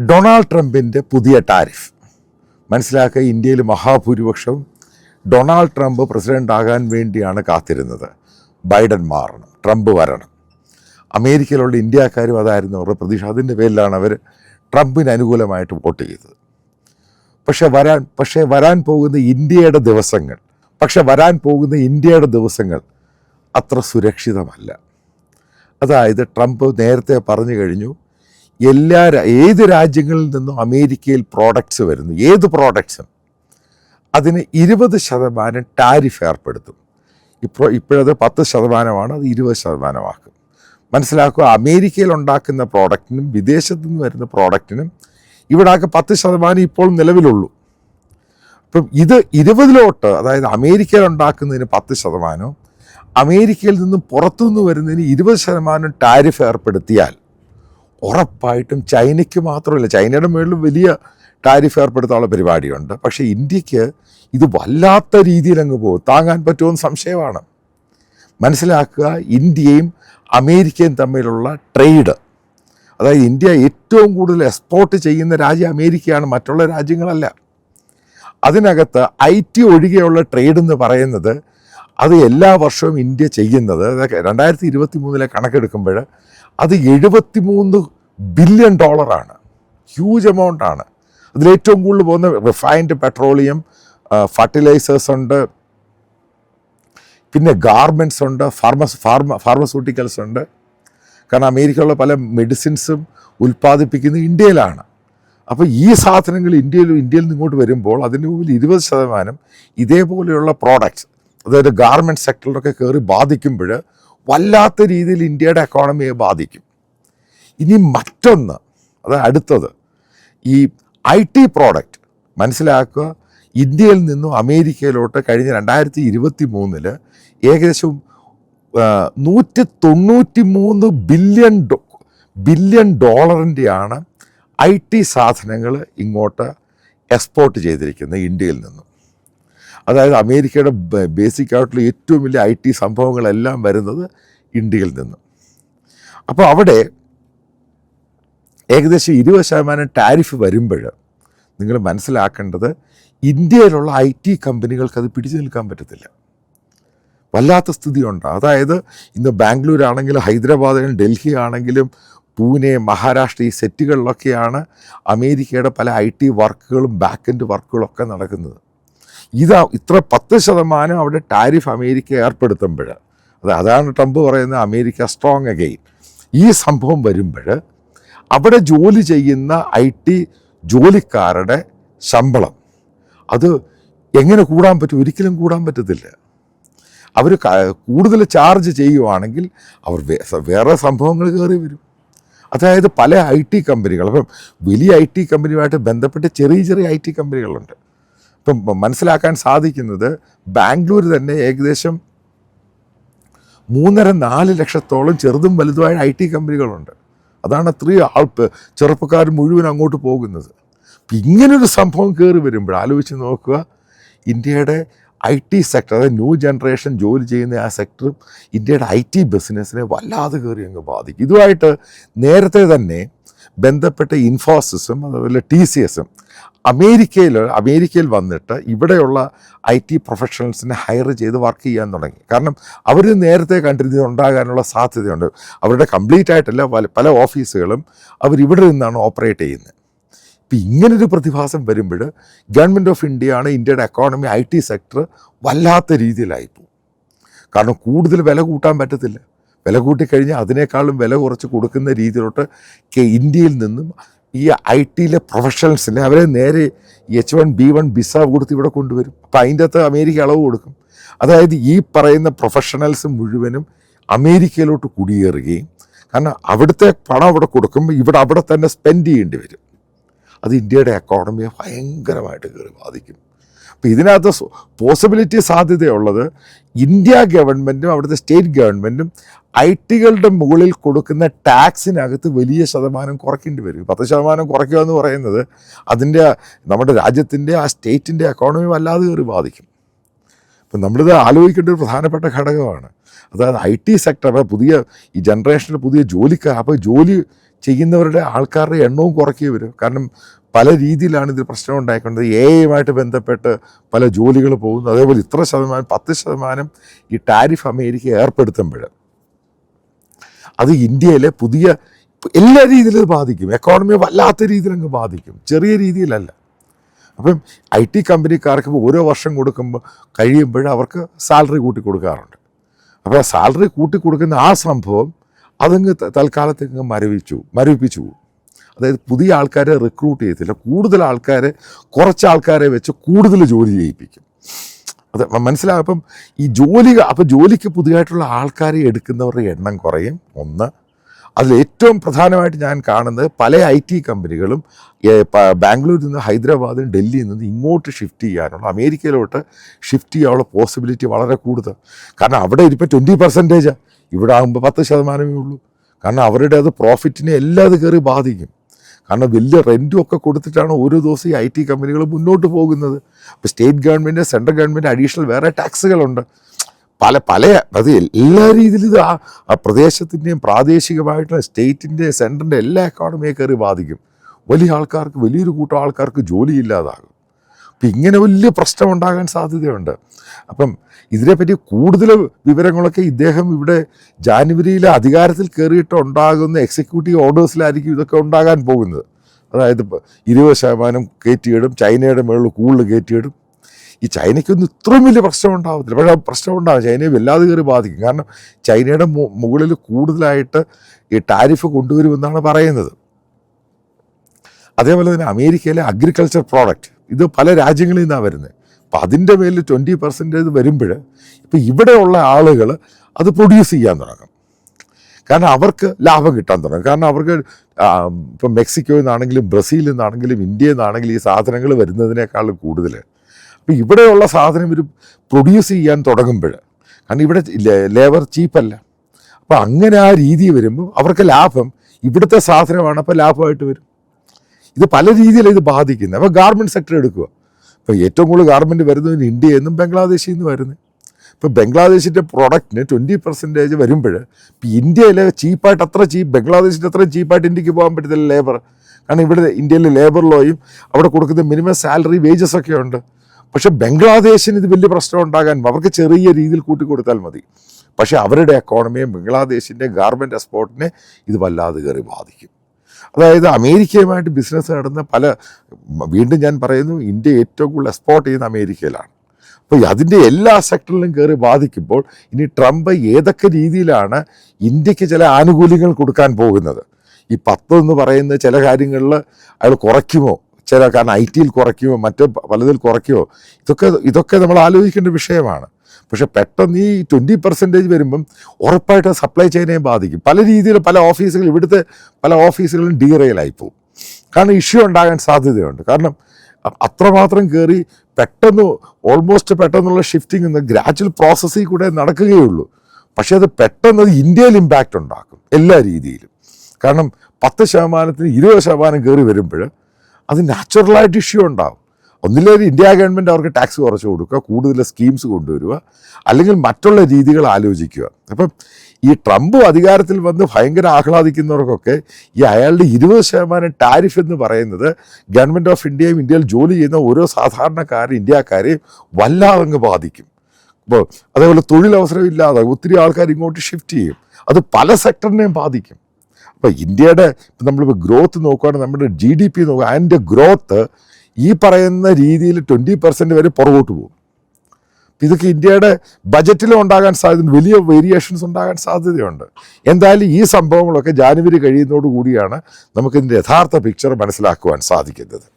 Donald ട്രംപിൻ്റെ പുതിയ tariff മനസ്സിലാക്കുക. ഇന്ത്യയിൽ മഹാഭൂരിപക്ഷവും ഡൊണാൾഡ് ട്രംപ് പ്രസിഡൻ്റ് ആകാൻ വേണ്ടിയാണ് കാത്തിരുന്നത്. ബൈഡൻ മാറണം, ട്രംപ് വരണം. അമേരിക്കയിലുള്ള ഇന്ത്യക്കാരും അതായിരുന്നു അവരുടെ പ്രതീക്ഷ. അതിൻ്റെ പേരിലാണ് അവർ ട്രംപിന് അനുകൂലമായിട്ട് വോട്ട് ചെയ്തത്. പക്ഷേ വരാൻ പോകുന്ന ഇന്ത്യയുടെ ദിവസങ്ങൾ അത്ര സുരക്ഷിതമല്ല. അതായത് ട്രംപ് നേരത്തെ പറഞ്ഞു കഴിഞ്ഞു, ഏത് രാജ്യങ്ങളിൽ നിന്നും അമേരിക്കയിൽ പ്രോഡക്ട്സ് വരുന്നു, ഏത് പ്രോഡക്ട്സും അതിന് 20% ടാരിഫ് ഏർപ്പെടുത്തും. ഇപ്പോഴത് 10%, അത് 20% മനസ്സിലാക്കുക. അമേരിക്കയിൽ ഉണ്ടാക്കുന്ന പ്രോഡക്റ്റിനും വിദേശത്തു നിന്ന് വരുന്ന പ്രോഡക്റ്റിനും ഇവിടെയൊക്കെ 10% ഇപ്പോൾ നിലവിലുള്ളൂ. അപ്പം ഇത് 20-ലോട്ട്, അതായത് അമേരിക്കയിൽ ഉണ്ടാക്കുന്നതിന് 10%, അമേരിക്കയിൽ നിന്നും പുറത്തുനിന്ന് വരുന്നതിന് 20% ടാരിഫ് ഏർപ്പെടുത്തിയാൽ ഉറപ്പായിട്ടും ചൈനയ്ക്ക് മാത്രമല്ല, ചൈനയുടെ മുകളിൽ വലിയ ടാരിഫ് ഏർപ്പെടുത്താനുള്ള പരിപാടിയുണ്ട്. പക്ഷേ ഇന്ത്യക്ക് ഇത് വല്ലാത്ത രീതിയിൽ അങ്ങ് പോകും. താങ്ങാൻ പറ്റുമെന്ന് സംശയമാണ്. മനസ്സിലാക്കുക, ഇന്ത്യയും അമേരിക്കയും തമ്മിലുള്ള ട്രേഡ്, അതായത് ഇന്ത്യ ഏറ്റവും കൂടുതൽ എക്സ്പോർട്ട് ചെയ്യുന്ന രാജ്യം അമേരിക്കയാണ്, മറ്റുള്ള രാജ്യങ്ങളല്ല. അതിനകത്ത് IT ഒഴികെയുള്ള ട്രേഡ് എന്ന് പറയുന്നത് അത് എല്ലാ വർഷവും ഇന്ത്യ ചെയ്യുന്നത്, 2023 കണക്കെടുക്കുമ്പോൾ അത് $73 ബില്യൺ. ഹ്യൂജ് എമൗണ്ടാണ്. അതിലേറ്റവും കൂടുതൽ പോകുന്ന റിഫൈൻഡ് പെട്രോളിയം, ഫർട്ടിലൈസേഴ്സ് ഉണ്ട്, പിന്നെ ഗാർമെൻറ്റ്സ് ഉണ്ട്, ഫാർമസ്യൂട്ടിക്കൽസ് ഉണ്ട്. കാരണം അമേരിക്കയിലുള്ള പല മെഡിസിൻസും ഉൽപ്പാദിപ്പിക്കുന്നത് ഇന്ത്യയിലാണ്. അപ്പോൾ ഈ സാധനങ്ങൾ ഇന്ത്യയിൽ നിന്ന് ഇങ്ങോട്ട് വരുമ്പോൾ അതിന് മുമ്പിൽ 20% ഇതേപോലെയുള്ള പ്രോഡക്ട്സ്, അതായത് ഗാർമെൻറ്റ് സെക്ടറിലൊക്കെ കയറി ബാധിക്കുമ്പോൾ വല്ലാത്ത രീതിയിൽ ഇന്ത്യയുടെ എക്കോണമിയെ ബാധിക്കും. ഇനി മറ്റൊന്ന്, അതായത് അടുത്തത് ഈ IT പ്രോഡക്റ്റ്. മനസ്സിലാക്കുക, ഇന്ത്യയിൽ നിന്നും അമേരിക്കയിലോട്ട് കഴിഞ്ഞ 2023 ഏകദേശം $193 ബില്യൺ IT സാധനങ്ങൾ ഇങ്ങോട്ട് എക്സ്പോർട്ട് ചെയ്തിരിക്കുന്നത് ഇന്ത്യയിൽ നിന്നും. അതായത് അമേരിക്കയുടെ ബേസിക്കായിട്ടുള്ള ഏറ്റവും വലിയ IT സംഭവങ്ങളെല്ലാം വരുന്നത് ഇന്ത്യയിൽ നിന്നും. അപ്പോൾ അവിടെ ഏകദേശം 20% ടാരിഫ് വരുമ്പോൾ നിങ്ങൾ മനസ്സിലാക്കേണ്ടത്, ഇന്ത്യയിലുള്ള IT കമ്പനികൾക്ക് അത് പിടിച്ചു നിൽക്കാൻ പറ്റത്തില്ല. വല്ലാത്ത സ്ഥിതിയുണ്ട്. അതായത് ഇന്ന് ബാംഗ്ലൂർ ആണെങ്കിലും ഹൈദരാബാദിലും ഡൽഹി ആണെങ്കിലും പൂനെ, മഹാരാഷ്ട്ര, ഈ സെറ്റുകളിലൊക്കെയാണ് അമേരിക്കയുടെ പല IT വർക്കുകളും ബാക്ക്-എൻഡ് വർക്കുകളൊക്കെ നടക്കുന്നത്. ഇത്ര 10% അവിടെ ടാരിഫ് അമേരിക്ക ഏർപ്പെടുത്തുമ്പോൾ, അതാണ് ട്രംപ് പറയുന്നത് അമേരിക്ക സ്ട്രോങ് അഗെയിൻ. ഈ സംഭവം വരുമ്പോൾ അവിടെ ജോലി ചെയ്യുന്ന IT ജോലിക്കാരുടെ ശമ്പളം അത് എങ്ങനെ കൂടാൻ പറ്റും? ഒരിക്കലും കൂടാൻ പറ്റത്തില്ല. അവർ കൂടുതൽ ചാർജ് ചെയ്യുവാണെങ്കിൽ അവർ വേറെ സംഭവങ്ങൾ കയറി വരും. അതായത് പല IT കമ്പനികൾ, അപ്പം വലിയ IT കമ്പനിയുമായിട്ട് ബന്ധപ്പെട്ട് ചെറിയ IT കമ്പനികളുണ്ട്. ഇപ്പം മനസ്സിലാക്കാൻ സാധിക്കുന്നത്, ബാംഗ്ലൂർ തന്നെ ഏകദേശം 3.5-4 ലക്ഷത്തോളം ചെറുതും വലുതുമായ IT കമ്പനികളുണ്ട്. അതാണ് ചെറുപ്പക്കാർ മുഴുവൻ അങ്ങോട്ട് പോകുന്നത്. അപ്പം ഇങ്ങനൊരു സംഭവം കയറി വരുമ്പോൾ ആലോചിച്ച് നോക്കുക, ഇന്ത്യയുടെ IT സെക്ടർ, അതായത് ന്യൂ ജനറേഷൻ ജോലി ചെയ്യുന്ന ആ സെക്ടറും ഇന്ത്യയുടെ IT ബിസിനസ്സിനെ വല്ലാതെ കയറി അങ്ങ് ബാധിക്കും. ഇതുമായിട്ട് നേരത്തെ തന്നെ ബന്ധപ്പെട്ട ഇൻഫോസിസും അതുപോലെ TCSും അമേരിക്കയിൽ വന്നിട്ട് ഇവിടെയുള്ള IT പ്രൊഫഷണൽസിനെ ഹയർ ചെയ്ത് വർക്ക് ചെയ്യാൻ തുടങ്ങി. കാരണം അവർ നേരത്തെ കണ്ടിരുന്നത് ഉണ്ടാകാനുള്ള സാധ്യതയുണ്ട്. അവരുടെ കംപ്ലീറ്റ് ആയിട്ടല്ല, പല ഓഫീസുകളും അവരിവിടെ നിന്നാണ് ഓപ്പറേറ്റ് ചെയ്യുന്നത്. ഇപ്പം ഇങ്ങനൊരു പ്രതിഭാസം വരുമ്പോൾ ഗവൺമെൻറ് ഓഫ് ഇന്ത്യയാണ് ഇന്ത്യയുടെ എക്കോണമി IT സെക്ടർ വല്ലാത്ത രീതിയിലായിപ്പോവും. കാരണം കൂടുതൽ വില കൂട്ടാൻ പറ്റത്തില്ല. വില കൂട്ടിക്കഴിഞ്ഞാൽ അതിനേക്കാളും വില കുറച്ച് കൊടുക്കുന്ന രീതിയിലോട്ട് ഇന്ത്യയിൽ നിന്നും ഈ ITയിലെ പ്രൊഫഷണൽസിനെ അവരെ നേരെ H1B1 വിസ കൊടുത്ത് ഇവിടെ കൊണ്ടുവരും. അപ്പം അതിൻ്റെ അകത്ത് അമേരിക്ക അളവ് കൊടുക്കും. അതായത് ഈ പറയുന്ന പ്രൊഫഷണൽസ് മുഴുവനും അമേരിക്കയിലോട്ട് കുടിയേറുകയും, കാരണം അവിടുത്തെ പണം അവിടെ കൊടുക്കുമ്പോൾ അവിടെ തന്നെ സ്പെൻഡ് ചെയ്യേണ്ടി വരും. അത് ഇന്ത്യയുടെ എക്കോണമിയെ ഭയങ്കരമായിട്ട് കയറി ബാധിക്കും. അപ്പോൾ ഇതിനകത്ത് പോസിബിലിറ്റി സാധ്യതയുള്ളത്, ഇന്ത്യ ഗവൺമെൻറ്റും അവിടുത്തെ സ്റ്റേറ്റ് ഗവൺമെൻറ്റും ITകളുടെ മുകളിൽ കൊടുക്കുന്ന ടാക്സിനകത്ത് വലിയ ശതമാനം കുറയ്ക്കേണ്ടി വരും. 10% കുറയ്ക്കുക എന്ന് പറയുന്നത് നമ്മുടെ രാജ്യത്തിൻ്റെ ആ സ്റ്റേറ്റിൻ്റെ എക്കോണമി വല്ലാതെ കയറി ബാധിക്കും. അപ്പം നമ്മളിത് ആലോചിക്കേണ്ട ഒരു പ്രധാനപ്പെട്ട ഘടകമാണ്. അതായത് IT സെക്ടർ പുതിയ ഈ ജനറേഷനിൽ പുതിയ ജോലിക്കാർ, അപ്പോൾ ജോലി ചെയ്യുന്നവരുടെ ആൾക്കാരുടെ എണ്ണവും കുറയ്ക്കുക വരും. കാരണം പല രീതിയിലാണ് ഇതിൽ പ്രശ്നം ഉണ്ടായിക്കൊണ്ടത്. AI ബന്ധപ്പെട്ട് പല ജോലികൾ പോകുന്നു. അതേപോലെ ഇത്ര ശതമാനം 10% ഈ ടാരിഫ് അമേരിക്ക ഏർപ്പെടുത്തുമ്പോൾ അത് ഇന്ത്യയിലെ പുതിയ എല്ലാ രീതിയിലും ബാധിക്കും. എക്കോണമിയെ വല്ലാത്ത രീതിയിൽ അങ്ങ് ബാധിക്കും, ചെറിയ രീതിയിലല്ല. അപ്പം IT കമ്പനിക്കാർക്ക് ഓരോ വർഷം കഴിയുമ്പോൾ അവർക്ക് സാലറി കൂട്ടി കൊടുക്കാറുണ്ട്. അപ്പോൾ ആ സാലറി കൂട്ടി കൊടുക്കുന്ന ആ സംഭവം അതങ്ങ് തൽക്കാലത്തേക്ക് മരവിപ്പിച്ചു പോകും. അതായത് പുതിയ ആൾക്കാരെ റിക്രൂട്ട് ചെയ്യത്തില്ല, കൂടുതൽ ആൾക്കാരെ, കുറച്ച് ആൾക്കാരെ വെച്ച് കൂടുതൽ ജോലി ചെയ്യിപ്പിക്കും. അത് മനസ്സിലാകും. അപ്പം ഈ ജോലിക്ക് പുതിയതായിട്ടുള്ള ആൾക്കാരെ എടുക്കുന്നവരുടെ എണ്ണം കുറയും. ഒന്ന്, അതിലേറ്റവും പ്രധാനമായിട്ട് ഞാൻ കാണുന്നത് പല IT കമ്പനികളും ബാംഗ്ലൂരിൽ നിന്ന് ഹൈദരാബാദിൽ ഡൽഹിയിൽ നിന്ന് ഇങ്ങോട്ട് ഷിഫ്റ്റ് ചെയ്യാനുള്ള, അമേരിക്കയിലോട്ട് ഷിഫ്റ്റ് ചെയ്യാനുള്ള പോസിബിലിറ്റി വളരെ കൂടുതൽ. കാരണം അവിടെ ഇപ്പം 20%, ഇവിടെ ആകുമ്പോൾ 10% ഉള്ളൂ. കാരണം അവരുടെ അത് പ്രോഫിറ്റിനെ എല്ലാം അത് കയറി ബാധിക്കും. കാരണം വലിയ റെൻറ്റും ഒക്കെ കൊടുത്തിട്ടാണ് ഓരോ ദിവസം ഈ IT കമ്പനികൾ മുന്നോട്ട് പോകുന്നത്. അപ്പോൾ state government, central government additional വേറെ ടാക്സുകളുണ്ട്. അത് എല്ലാ രീതിയിലും ഇത് ആ പ്രദേശത്തിൻ്റെയും പ്രാദേശികമായിട്ടുള്ള സ്റ്റേറ്റിൻ്റെ, സെൻറ്ററിൻ്റെ എല്ലാ എക്കോണമിയെ കയറി ബാധിക്കും. വലിയൊരു കൂട്ടം ആൾക്കാർക്ക് ജോലിയില്ലാതാകും. അപ്പം ഇങ്ങനെ വലിയ പ്രശ്നം ഉണ്ടാകാൻ സാധ്യതയുണ്ട്. അപ്പം ഇതിനെപ്പറ്റി കൂടുതൽ വിവരങ്ങളൊക്കെ ഇദ്ദേഹം ഇവിടെ ജാനുവരിയിലെ അധികാരത്തിൽ കയറിയിട്ട് ഉണ്ടാകുന്ന എക്സിക്യൂട്ടീവ് ഓർഡേഴ്സിലായിരിക്കും ഇതൊക്കെ ഉണ്ടാകാൻ പോകുന്നത്. അതായത് 20% കയറ്റിയിടും, ചൈനയുടെ മുകളിൽ കൂടുതൽ കയറ്റിയിടും. ഈ ചൈനയ്ക്കൊന്നും ഇത്രയും വലിയ പ്രശ്നം ഉണ്ടാകത്തില്ല, പക്ഷേ പ്രശ്നം ഉണ്ടാകും, ചൈനയെ വല്ലാതെ കയറി ബാധിക്കും. കാരണം ചൈനയുടെ മുകളിൽ കൂടുതലായിട്ട് ഈ ടാരിഫ് കൊണ്ടുവരുമെന്നാണ് പറയുന്നത്. അതേപോലെ തന്നെ അമേരിക്കയിലെ അഗ്രികൾച്ചർ പ്രോഡക്റ്റ് ഇത് പല രാജ്യങ്ങളിൽ നിന്നാണ് വരുന്നത്. അപ്പം അതിൻ്റെ മേലിൽ 20% വരുമ്പോൾ ഇപ്പം ഇവിടെയുള്ള ആളുകൾ അത് പ്രൊഡ്യൂസ് ചെയ്യാൻ തുടങ്ങും. കാരണം അവർക്ക് ലാഭം കിട്ടാൻ തുടങ്ങും. കാരണം അവർക്ക് ഇപ്പം മെക്സിക്കോയിൽ നിന്നാണെങ്കിലും ബ്രസീലിൽ നിന്നാണെങ്കിലും ഇന്ത്യയിൽ നിന്നാണെങ്കിലും ഈ സാധനങ്ങൾ വരുന്നതിനേക്കാളും കൂടുതൽ അപ്പോൾ ഇവിടെയുള്ള സാധനം ഇവർ പ്രൊഡ്യൂസ് ചെയ്യാൻ തുടങ്ങുമ്പോൾ, കാരണം ഇവിടെ ലേബർ ചീപ്പല്ല, അപ്പോൾ അങ്ങനെ ആ രീതി വരുമ്പോൾ അവർക്ക് ലാഭം ഇവിടുത്തെ സാധനമാണ്, അപ്പോൾ ലാഭമായിട്ട് വരും. ഇത് പല രീതിയിലാണ് ഇത് ബാധിക്കുന്നത്. അപ്പോൾ ഗാർമെൻറ്റ് സെക്ടർ എടുക്കുക. ഇപ്പോൾ ഏറ്റവും കൂടുതൽ ഗാർമെൻറ്റ് വരുന്നത് ഇന്ത്യയിൽ നിന്നും ബംഗ്ലാദേശിൽ നിന്ന് വരുന്നത്. ഇപ്പോൾ ബംഗ്ലാദേശിൻ്റെ പ്രൊഡക്റ്റിന് 20% വരുമ്പോൾ ഇപ്പോൾ ഇന്ത്യയിലെ ചീപ്പായിട്ട് ബംഗ്ലാദേശിൻ്റെ അത്രയും ചീപ്പായിട്ട് ഇന്ത്യക്ക് പോകാൻ പറ്റത്തില്ല ലേബർ. കാരണം ഇവിടെ ഇന്ത്യയിലെ ലേബർ ലോയും അവിടെ കൊടുക്കുന്ന മിനിമം സാലറി വേജസ് ഒക്കെ ഉണ്ട്. പക്ഷേ ബംഗ്ലാദേശിന് ഇത് വലിയ പ്രശ്നം ഉണ്ടാകാൻ അവർക്ക് ചെറിയ രീതിയിൽ കൂട്ടിക്കൊടുത്താൽ മതി. പക്ഷേ അവരുടെ എക്കോണമിയെ, ബംഗ്ലാദേശിൻ്റെ ഗാർമെൻറ്റ് എക്സ്പോർട്ടിനെ ഇത് വല്ലാതെ കയറി ബാധിക്കും. അതായത് അമേരിക്കയുമായിട്ട് ബിസിനസ് നടന്ന വീണ്ടും ഞാൻ പറയുന്നു, ഇന്ത്യ ഏറ്റവും കൂടുതൽ എക്സ്പോർട്ട് ചെയ്യുന്ന അമേരിക്കയിലാണ്. അപ്പോൾ അതിൻ്റെ എല്ലാ സെക്ടറിലും കയറി ബാധിക്കുമ്പോൾ ഇനി ട്രംപ് ഏതൊക്കെ രീതിയിലാണ് ഇന്ത്യക്ക് ചില ആനുകൂല്യങ്ങൾ കൊടുക്കാൻ പോകുന്നത്. ഈ 10 എന്ന് പറയുന്ന ചില കാര്യങ്ങളിൽ അയാൾ കുറയ്ക്കുമോ, കാരണം IT കുറയ്ക്കുമോ, മറ്റ് പലതിൽ കുറയ്ക്കുമോ, ഇതൊക്കെ നമ്മൾ ആലോചിക്കേണ്ട വിഷയമാണ്. പക്ഷെ പെട്ടെന്ന് ഈ 20% വരുമ്പം ഉറപ്പായിട്ട് സപ്ലൈ ചെയിനെ ബാധിക്കും. പല രീതിയിൽ ഇവിടുത്തെ പല ഓഫീസുകളും ഡീറെയിലായി പോകും. കാരണം ഇഷ്യൂ ഉണ്ടാകാൻ സാധ്യതയുണ്ട്. കാരണം അത്രമാത്രം കയറി പെട്ടെന്നുള്ള ഷിഫ്റ്റിംഗ് ഗ്രാജുവൽ പ്രോസസ്സിൽ കൂടെ നടക്കുകയുള്ളൂ. പക്ഷേ അത് പെട്ടെന്ന് ഇന്ത്യയിൽ ഇമ്പാക്റ്റ് ഉണ്ടാക്കും എല്ലാ രീതിയിലും. കാരണം 10%-ന് 20% കയറി വരുമ്പോൾ അത് നാച്ചുറലായിട്ട് ഇഷ്യൂ ഉണ്ടാകും. ഒന്നില്ലെങ്കിൽ ഇന്ത്യ ഗവൺമെൻറ് അവർക്ക് ടാക്സ് കുറച്ച് കൊടുക്കുക, കൂടുതൽ സ്കീംസ് കൊണ്ടുവരിക, അല്ലെങ്കിൽ മറ്റുള്ള രീതികൾ ആലോചിക്കുക. അപ്പം ഈ ട്രംപ് അധികാരത്തിൽ വന്ന് ഭയങ്കര ആഹ്ലാദിക്കുന്നവർക്കൊക്കെ ഈ അയാളുടെ 20% ടാരിഫ് എന്ന് പറയുന്നത് ഗവൺമെൻറ് ഓഫ് ഇന്ത്യയും ഇന്ത്യയിൽ ജോലി ചെയ്യുന്ന ഓരോ ഇന്ത്യക്കാരെയും വല്ലാതെ ബാധിക്കും. അപ്പോൾ അതേപോലെ തൊഴിലവസരം ഇല്ലാതെ ഒത്തിരി ആൾക്കാർ ഇങ്ങോട്ട് ഷിഫ്റ്റ് ചെയ്യും. അത് പല സെക്ടറിനെയും ബാധിക്കും. അപ്പോൾ ഇന്ത്യയുടെ നമ്മളിപ്പോൾ ഗ്രോത്ത് നോക്കുകയാണെങ്കിൽ നമ്മുടെ GDP നോക്കുക, അതിൻ്റെ ഗ്രോത്ത് ഈ പറയുന്ന രീതിയിൽ 20% വരെ പുറകോട്ട് പോകും. ഇതൊക്കെ ഇന്ത്യയുടെ ബജറ്റിലും ഉണ്ടാകാൻ സാധ്യത, വലിയ വേരിയേഷൻസ് ഉണ്ടാകാൻ സാധ്യതയുണ്ട്. എന്തായാലും ഈ സംഭവങ്ങളൊക്കെ ജാനുവരി കഴിയുന്നതോടുകൂടിയാണ് നമുക്കിതിൻ്റെ യഥാർത്ഥ പിക്ചർ മനസ്സിലാക്കുവാൻ സാധിക്കുന്നത്.